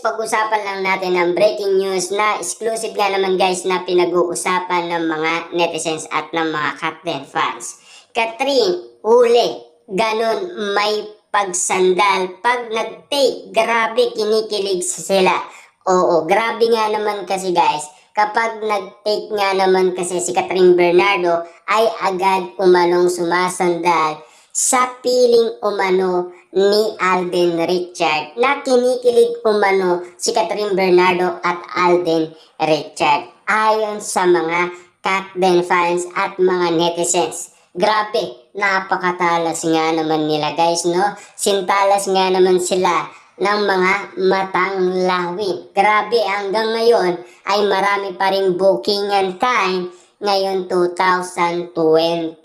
pag-usapan lang natin ang breaking news na exclusive nga naman guys na pinag-uusapan ng mga netizens at ng mga Katden fans. Katrin, uli, ganun may pagsandal. Pag nag-take, grabe kinikilig sila. Oo, grabe nga naman kasi guys. Kapag nag-take nga naman kasi si Katrin Bernardo ay agad umanong sumasandal sa piling umano ni Alden Richard na kinikilig umano si Katrin Bernardo at Alden Richard ayon sa mga Katden fans at mga netizens. Grabe, napakatalas nga naman nila guys, no? Sintalas nga naman sila ng mga matang lawin. Grabe, hanggang ngayon ay marami pa ring bookingan time ngayon 2025.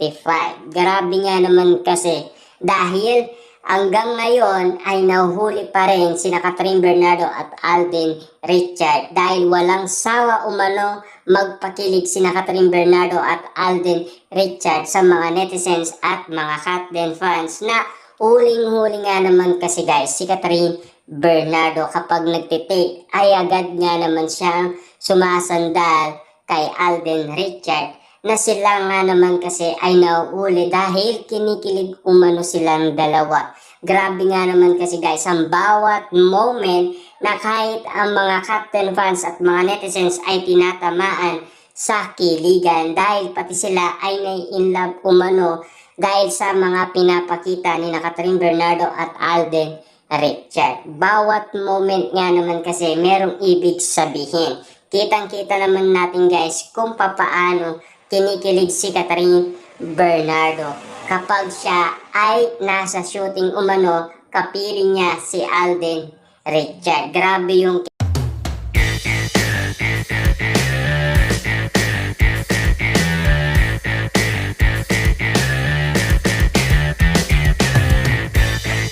Grabe nga naman kasi dahil hanggang ngayon ay nahuhuli pa rin sina Katrin Bernardo at Alden Richard dahil walang sawa umano magpakilig sina Katrin Bernardo at Alden Richard sa mga netizens at mga Katden fans na huling-huli nga naman kasi guys si Katrin Bernardo kapag nagtitake ay agad nga naman siyang sumasandal kay Alden Richard na sila nga naman kasi ay nauuli dahil kinikilig umano silang dalawa. Grabe nga naman kasi guys ang bawat moment na kahit ang mga Katden fans at mga netizens ay tinatamaan sa kiligan dahil pati sila ay nai-inlove umano dahil sa mga pinapakita ni Katrin Bernardo at Alden Richard. Bawat moment nga naman kasi merong ibig sabihin. Kitang-kita naman natin guys kung papaano kinikilig si Katrin Bernardo kapag siya ay nasa shooting umano kapiling niya si Alden Richard. Grabe yung